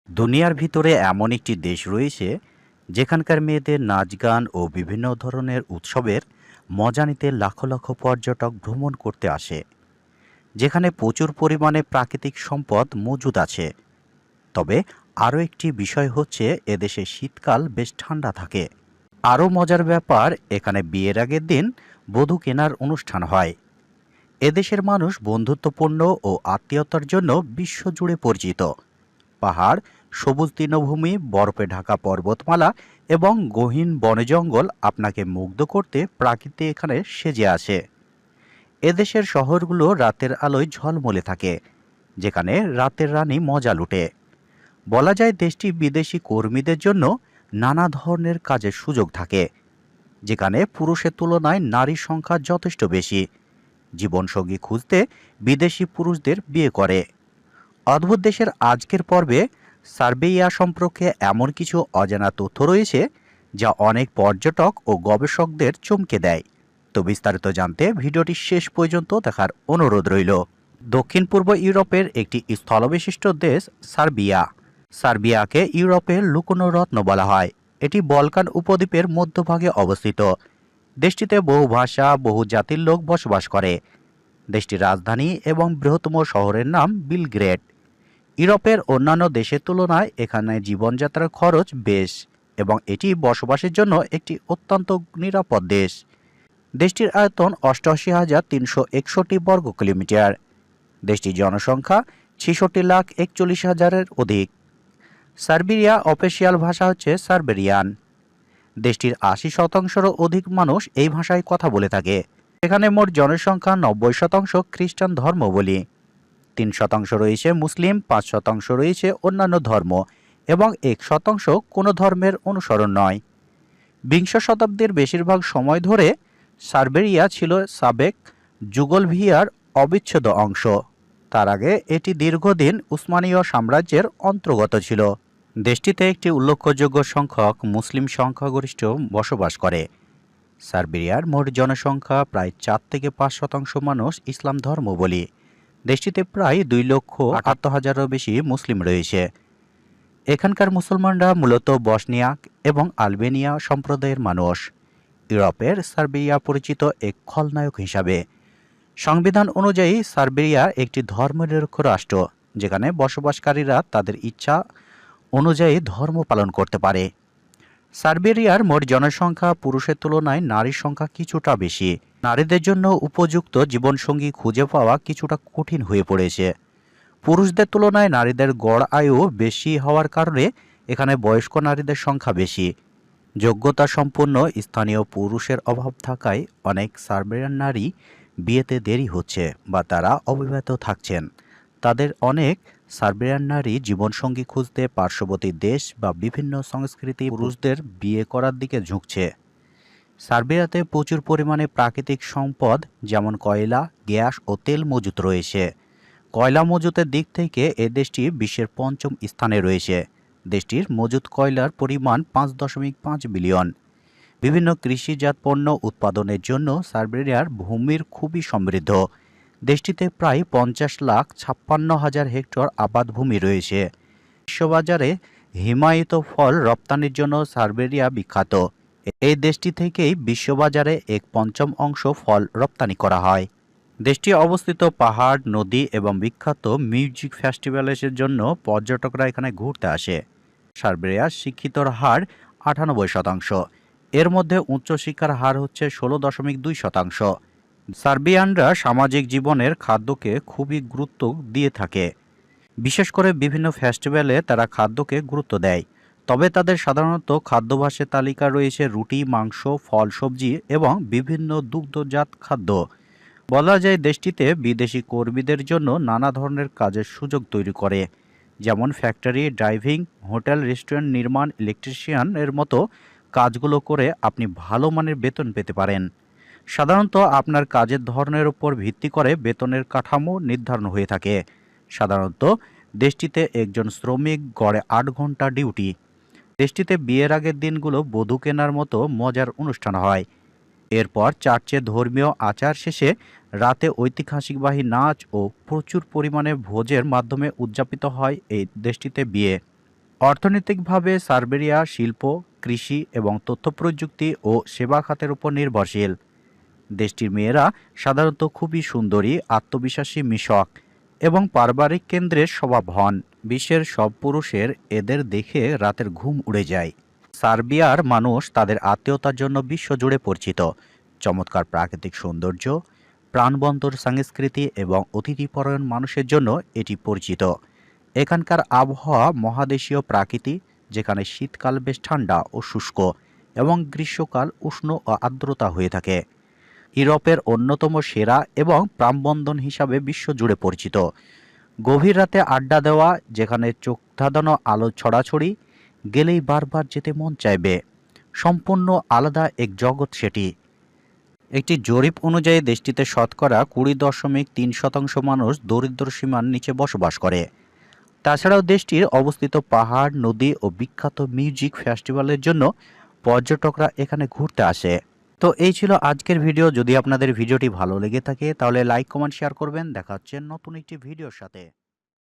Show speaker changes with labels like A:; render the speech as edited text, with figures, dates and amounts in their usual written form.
A: দুনিয়ার ভিতরে এমন একটি দেশ রয়েছে যেখানকার মেয়েদের নাচ গান ও বিভিন্ন ধরনের উৎসবের মজা নিতে লাখো লাখো পর্যটক ভ্রমণ করতে আসে, যেখানে প্রচুর পরিমাণে প্রাকৃতিক সম্পদ মজুদ আছে। তবে আরও একটি বিষয় হচ্ছে, এদেশে শীতকাল বেশ ঠান্ডা থাকে। আরও মজার ব্যাপার, এখানে বিয়ের আগের দিন বধূ কেনার অনুষ্ঠান হয়। এদেশের মানুষ বন্ধুত্বপূর্ণ ও আত্মীয়তার জন্য বিশ্বজুড়ে পরিচিত। পাহাড়, সবুজ তৃণভূমি, বরফে ঢাকা পর্বতমালা এবং গহীন বনজঙ্গল আপনাকে মুগ্ধ করতে প্রাকৃতি এখানে সেজে আছে। এদেশের শহরগুলো রাতের আলোয় ঝলমলে থাকে, যেখানে রাতের রানী মজা লুটে। বলা যায় দেশটি বিদেশি কর্মীদের জন্য নানা ধরনের কাজের সুযোগ থাকে, যেখানে পুরুষের তুলনায় নারীর সংখ্যা যথেষ্ট বেশি। জীবনসঙ্গী খুঁজতে বিদেশি পুরুষদের বিয়ে করে। অদ্ভুত দেশের আজকের পর্বে সার্বিয়া সম্পর্কে এমন কিছু অজানা তথ্য রয়েছে যা অনেক পর্যটক ও গবেষকদের চমকে দেয়। তো বিস্তারিত জানতে ভিডিওটি শেষ পর্যন্ত দেখার অনুরোধ রইল। দক্ষিণ পূর্ব ইউরোপের একটি স্থলবিশিষ্ট দেশ সার্বিয়া। সার্বিয়াকে ইউরোপের লুকোনো রত্ন বলা হয়। এটি বলকান উপদ্বীপের মধ্যভাগে অবস্থিত। দেশটিতে বহু ভাষা, বহু জাতির লোক বসবাস করে। দেশটির রাজধানী এবং বৃহত্তম শহরের নাম বিলগ্রেড। ইউরোপের অন্যান্য দেশের তুলনায় এখানে জীবনযাত্রার খরচ বেশ, এবং এটি বসবাসের জন্য একটি অত্যন্ত নিরাপদ দেশ। দেশটির আয়তন ৮৮,৩৬১ বর্গ কিলোমিটার। দেশটির জনসংখ্যা ৬৬,৪১,০০০-এর অধিক। সার্বিয়া অফিসিয়াল ভাষা হচ্ছে সার্বেরিয়ান। দেশটির ৮০%-রও অধিক মানুষ এই ভাষায় কথা বলে থাকে। এখানে মোট জনসংখ্যা ৯০% খ্রিস্টান ধর্মাবলম্বী, ৩% রয়েছে মুসলিম, ৫% রয়েছে অন্যান্য ধর্ম এবং ১% কোনো ধর্মের অনুসরণ নয়। বিংশ শতাব্দীর বেশিরভাগ সময় ধরে সার্বেরিয়া ছিল সাবেক যুগোস্লাভিয়ার অবিচ্ছেদ্য অংশ। তার আগে এটি দীর্ঘদিন উসমানীয় সাম্রাজ্যের অন্তর্গত ছিল। দেশটিতে একটি উল্লেখযোগ্য সংখ্যক মুসলিম সংখ্যাগরিষ্ঠ বসবাস করে। সার্বিয়ার মোট জনসংখ্যা প্রায় ৪ থেকে ৫% মানুষ ইসলাম ধর্মাবলম্বী। দেশটিতে প্রায় ২,৭৮,০০০-এরও বেশি মুসলিম রয়েছে। এখানকার মুসলমানরা মূলত বসনিয়াক এবং আলবেনিয়া সম্প্রদায়ের মানুষ। ইউরোপের সার্বিয়া পরিচিত এক খলনায়ক হিসাবে। সংবিধান অনুযায়ী সার্বিয়া একটি ধর্মনিরপেক্ষ রাষ্ট্র, যেখানে বসবাসকারীরা তাদের ইচ্ছা অনুযায়ী ধর্ম পালন করতে পারে। সার্বিয়ার মোট জনসংখ্যা পুরুষের তুলনায় নারীর সংখ্যা কিছুটা বেশি। নারীদের জন্য উপযুক্ত জীবনসঙ্গী খুঁজে পাওয়া কিছুটা কঠিন হয়ে পড়েছে। পুরুষদের তুলনায় নারীদের গড় আয়ু বেশি হওয়ার কারণে এখানে বয়স্ক নারীদের সংখ্যা বেশি। যোগ্যতা সম্পন্ন স্থানীয় পুরুষের অভাব থাকায় অনেক সার্বিয়ান নারী বিয়েতে দেরি হচ্ছে বা তারা অবিবাহিত থাকছেন। তাদের অনেক সার্বিয়ান নারী জীবনসঙ্গী খুঁজতে পার্শ্ববর্তী দেশ বা বিভিন্ন সংস্কৃতি পুরুষদের বিয়ে করার দিকে ঝুঁকছে। সার্বিয়াতে প্রচুর পরিমাণে প্রাকৃতিক সম্পদ যেমন কয়লা, গ্যাস ও তেল মজুত রয়েছে। কয়লা মজুতের দিক থেকে এ দেশটি বিশ্বের ৫ম স্থানে রয়েছে। দেশটির মজুত কয়লার পরিমাণ ৫.৫ বিলিয়ন। বিভিন্ন কৃষিজাত পণ্য উৎপাদনের জন্য সার্বিয়ার ভূমির খুবই সমৃদ্ধ। দেশটিতে প্রায় ৫০,৫৬,০০০ হেক্টর আবাদভূমি রয়েছে। বিশ্ববাজারে হিমায়িত ফল রপ্তানির জন্য সার্বিয়া বিখ্যাত। এই দেশটি থেকেই বিশ্ববাজারে ১/৫ অংশ ফল রপ্তানি করা হয়। দেশটি অবস্থিত পাহাড়, নদী এবং বিখ্যাত মিউজিক ফেস্টিভ্যালের জন্য পর্যটকরা এখানে ঘুরতে আসে। সার্বিয়ার শিক্ষিতর হার ৯৮%। এর মধ্যে উচ্চশিক্ষার হার হচ্ছে ১৬.২%। সার্বিয়ানরা সামাজিক জীবনের খাদ্যকে খুবই গুরুত্ব দিয়ে থাকে। বিশেষ করে বিভিন্ন ফেস্টিভ্যালে তারা খাদ্যকে গুরুত্ব দেয়। তবে তাদের সাধারণত খাদ্যাভ্যাসের তালিকা রয়েছে রুটি, মাংস, ফল, সবজি এবং বিভিন্ন দুগ্ধজাত খাদ্য। বলা যায় দেশটিতে বিদেশি কর্মীদের জন্য নানা ধরনের কাজের সুযোগ তৈরি করে, যেমন ফ্যাক্টরি, ড্রাইভিং, হোটেল, রেস্টুরেন্ট নির্মাণ, ইলেকট্রিশিয়ান এর মতো কাজগুলো করে আপনি ভালো মানের বেতন পেতে পারেন। সাধারণত আপনার কাজের ধরনের উপর ভিত্তি করে বেতনের কাঠামো নির্ধারণ হয়ে থাকে। সাধারণত দেশটিতে একজন শ্রমিক গড়ে ৮ ঘন্টা ডিউটি। দেশটিতে বিয়ের আগের দিনগুলো বধূ কেনার মতো মজার অনুষ্ঠান হয়। এরপর চার্চে ধর্মীয় আচার শেষে রাতে ঐতিহাসিকবাহী নাচ ও প্রচুর পরিমাণে ভোজের মাধ্যমে উদযাপিত হয় এই দেশটিতে বিয়ে। অর্থনৈতিকভাবে সার্বিয়া শিল্প, কৃষি এবং তথ্য প্রযুক্তি ও সেবা খাতের উপর নির্ভরশীল। দেশটির মেয়েরা সাধারণত খুবই সুন্দরী, আত্মবিশ্বাসী, মিশক এবং পারিবারিক কেন্দ্রের স্বভাব হন। বিশ্বের সব পুরুষের এদের দেখে রাতের ঘুম উড়ে যায়। সার্বিয়ার মানুষ তাদের আত্মীয়তার জন্য বিশ্বজুড়ে পরিচিত। চমৎকার প্রাকৃতিক সৌন্দর্য, প্রাণবন্তর সংস্কৃতি এবং অতিথিপরায়ণ মানুষের জন্য এটি পরিচিত। এখানকার আবহাওয়া মহাদেশীয় প্রাকৃতি, যেখানে শীতকাল বেশ ঠান্ডা ও শুষ্ক এবং গ্রীষ্মকাল উষ্ণ ও আর্দ্রতা হয়ে থাকে। ইউরোপের অন্যতম সেরা এবং প্রাণবন্ধন হিসাবে বিশ্বজুড়ে পরিচিত। গভীর রাতে আড্ডা দেওয়া, যেখানে চোখ ধাঁধানো আলো ছড়াছড়ি, গেলেই বারবার যেতে মন চাইবে। সম্পূর্ণ আলাদা এক জগৎ সেটি। একটি জরিপ অনুযায়ী দেশটিতে শতকরা 20.3% মানুষ দরিদ্র সীমার নিচে বসবাস করে। তাছাড়াও দেশটির অবস্থিত পাহাড়, নদী ও বিখ্যাত মিউজিক ফেস্টিভ্যালের জন্য পর্যটকরা এখানে ঘুরতে আসে। তো এই ছিল আজকের ভিডিও। যদি আপনাদের ভিডিওটি ভালো লেগে থাকে তাহলে লাইক, কমেন্ট, শেয়ার করবেন। দেখা হচ্ছে নতুন একটি ভিডিওর সাথে।